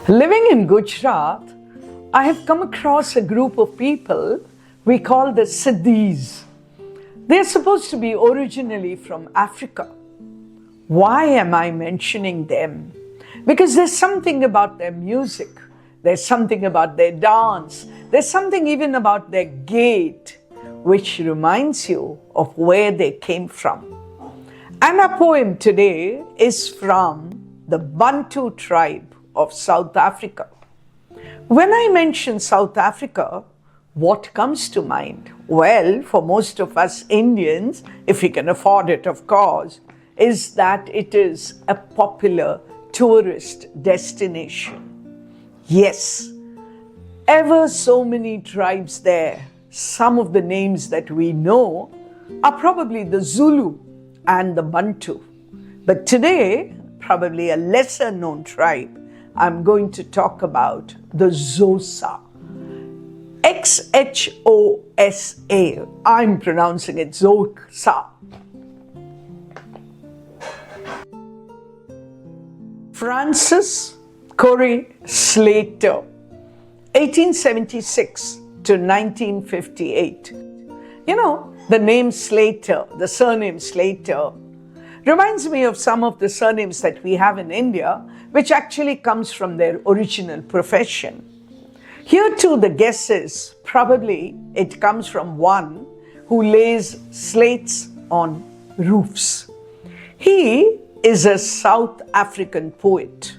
Living in Gujarat, I have come across a group of people we call the Siddhis. They're supposed to be originally from Africa. Why am I mentioning them? Because there's something about their music, there's something about their dance, there's something even about their gait which reminds you of where they came from. And our poem today is from the Bantu tribe of South Africa. When I mention South Africa, what comes to mind? Well, for most of us Indians, if we can afford it, of course, is that it is a popular tourist destination. Yes, ever so many tribes there. Some of the names that we know are probably the Zulu and the Bantu. But today, probably a lesser known tribe, I'm going to talk about the Xhosa. Xhosa. I'm pronouncing it Xhosa. Francis Carey Slater, 1876 to 1958. You know, the name Slater, the surname Slater, reminds me of some of the surnames that we have in India, which actually comes from their original profession. Here too, the guess is probably it comes from one who lays slates on roofs. He is a South African poet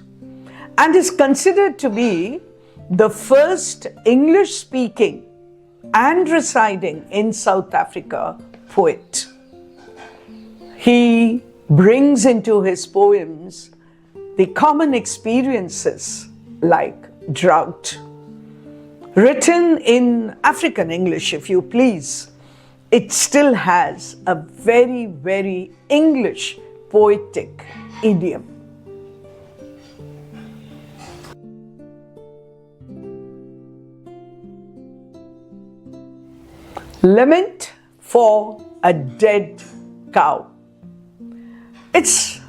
and is considered to be the first English-speaking and residing in South Africa poet. He brings into his poems the common experiences like drought. Written in African English, if you please, it still has a very, very English poetic idiom. Lament for a dead cow. It's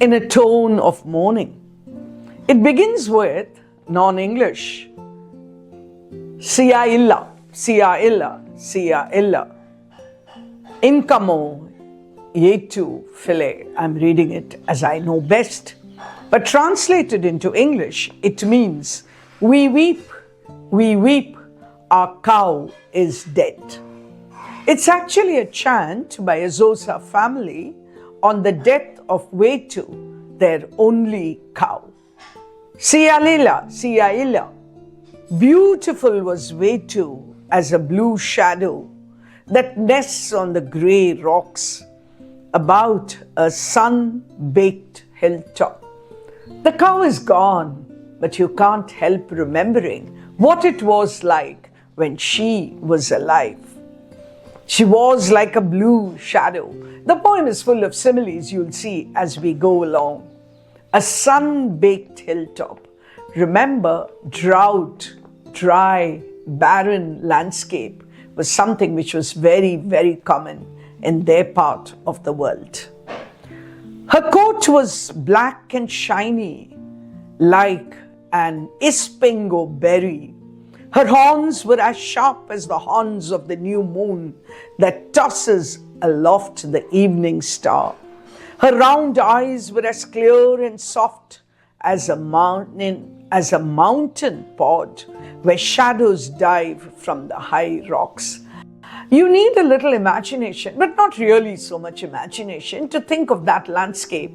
in a tone of mourning. It begins with non-English. Sia illa, sia illa, sia illa. Incamo yetu file. I'm reading it as I know best. But translated into English, it means, we weep, our cow is dead. It's actually a chant by a Xhosa family on the death of Wetu, their only cow. Sialila, siaila. Beautiful was Wetu as a blue shadow that nests on the grey rocks about a sun-baked hilltop. The cow is gone, but you can't help remembering what it was like when she was alive. She was like a blue shadow. The poem is full of similes you'll see as we go along. A sun-baked hilltop. Remember, drought, dry, barren landscape was something which was very, very common in their part of the world. Her coat was black and shiny, like an ispingo berry. Her horns were as sharp as the horns of the new moon that tosses aloft the evening star. Her round eyes were as clear and soft as a mountain pod where shadows dive from the high rocks. You need a little imagination, but not really so much imagination, to think of that landscape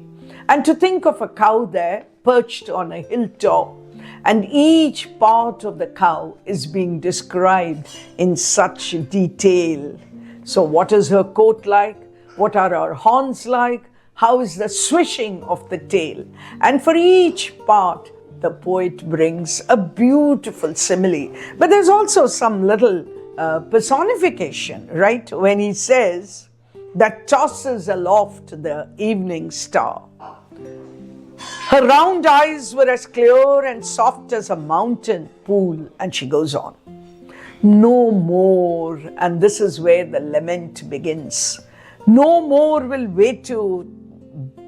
and to think of a cow there perched on a hilltop. And each part of the cow is being described in such detail. So what is her coat like? What are her horns like? How is the swishing of the tail? And for each part, the poet brings a beautiful simile. But there's also some little personification, right? When he says, that tosses aloft the evening star. Her round eyes were as clear and soft as a mountain pool, and she goes on. No more, and this is where the lament begins. No more will Wetu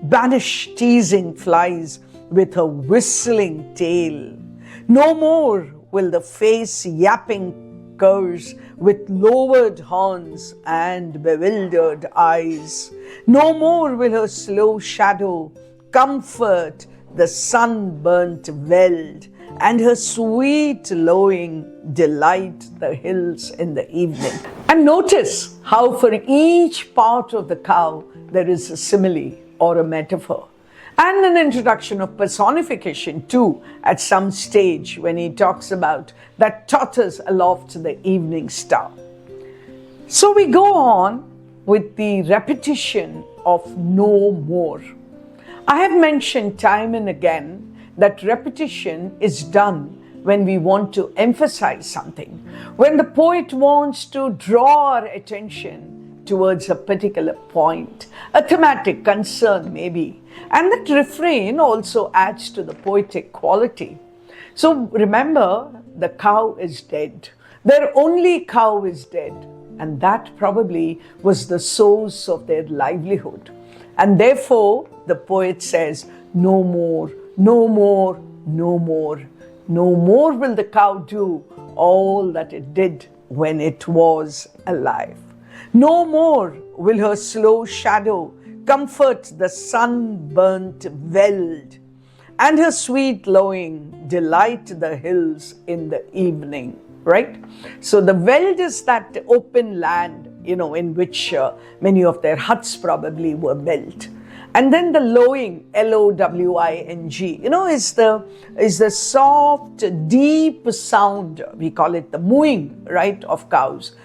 banish teasing flies with her whistling tail. No more will the face yapping curse with lowered horns and bewildered eyes. No more will her slow shadow comfort the sunburnt veld, and her sweet lowing delight the hills in the evening. And notice how for each part of the cow there is a simile or a metaphor. And an introduction of personification too at some stage when he talks about that totters aloft the evening star. So we go on with the repetition of no more. I have mentioned time and again that repetition is done when we want to emphasize something, when the poet wants to draw our attention towards a particular point, a thematic concern maybe, and that refrain also adds to the poetic quality. So remember, the cow is dead. Their only cow is dead, and that probably was the source of their livelihood. And therefore, the poet says, no more, no more, no more. No more will the cow do all that it did when it was alive. No more will her slow shadow comfort the sunburnt veld, and her sweet lowing delight the hills in the evening. Right? So the veld is that open land, in which many of their huts probably were built. And then the lowing, L-O-W-I-N-G, is the soft, deep sound. We call it the mooing, right, of cows,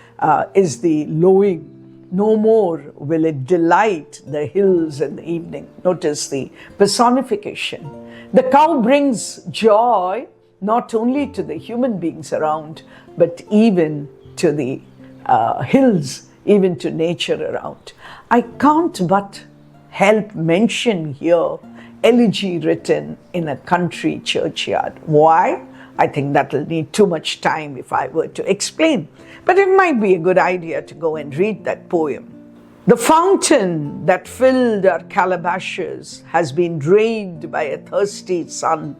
is the lowing. No more will it delight the hills in the evening. Notice the personification. The cow brings joy not only to the human beings around, but even to the hills, even to nature around. I can't but help mention here elegy written in a country churchyard. Why? I think that will need too much time if I were to explain. But it might be a good idea to go and read that poem. The fountain that filled our calabashes has been drained by a thirsty sun.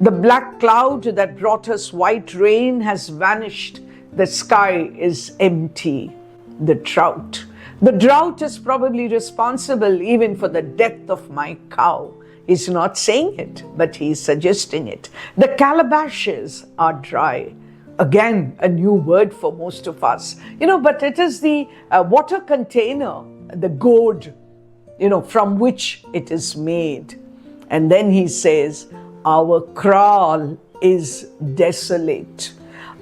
The black cloud that brought us white rain has vanished. The sky is empty. The drought is probably responsible even for the death of my cow. He's not saying it, but he's suggesting it. The calabashes are dry. Again, a new word for most of us. But it is the water container, the gourd, from which it is made. And then he says, our kraal is desolate.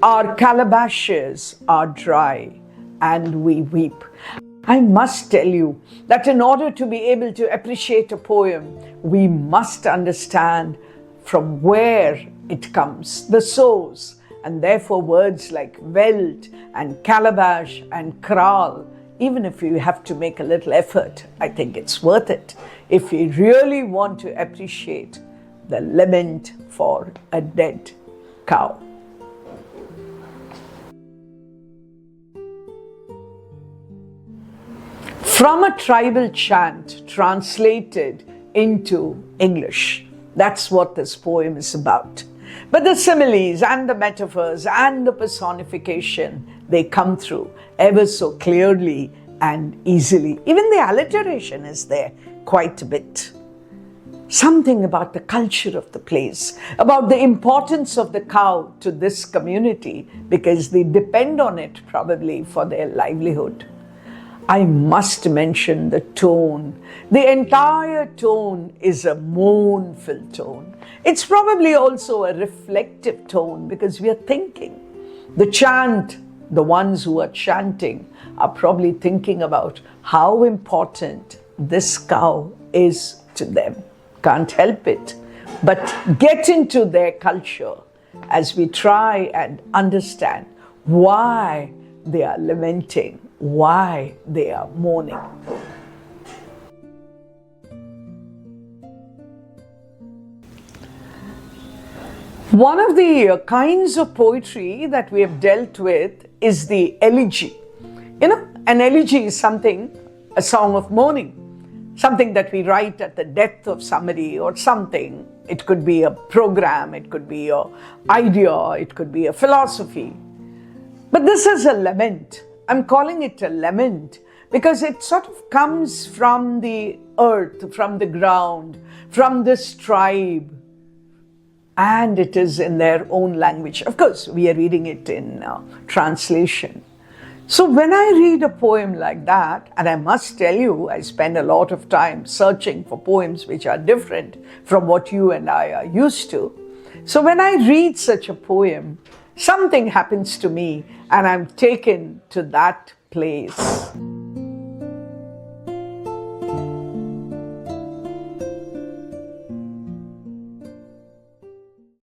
Our calabashes are dry, and we weep. I must tell you that in order to be able to appreciate a poem, we must understand from where it comes, the source. And therefore words like veld and calabash and kraal, even if you have to make a little effort, I think it's worth it if you really want to appreciate the lament for a dead cow. From a tribal chant translated into English. That's what this poem is about. But the similes and the metaphors and the personification, they come through ever so clearly and easily. Even the alliteration is there quite a bit. Something about the culture of the place, about the importance of the cow to this community, because they depend on it probably for their livelihood. I must mention the tone. The entire tone is a mournful tone. It's probably also a reflective tone because we are thinking. The chant, the ones who are chanting are probably thinking about how important this cow is to them. Can't help it, but get into their culture as we try and understand why they are lamenting, why they are mourning. One of the kinds of poetry that we have dealt with is the elegy. An elegy is a song of mourning. something that we write at the death of somebody or something. It could be a program, it could be an idea, it could be a philosophy. But this is a lament. I'm calling it a lament because it sort of comes from the earth, from the ground, from this tribe. And it is in their own language. Of course, we are reading it in translation. So when I read a poem like that, and I must tell you, I spend a lot of time searching for poems which are different from what you and I are used to. So when I read such a poem, something happens to me and I'm taken to that place.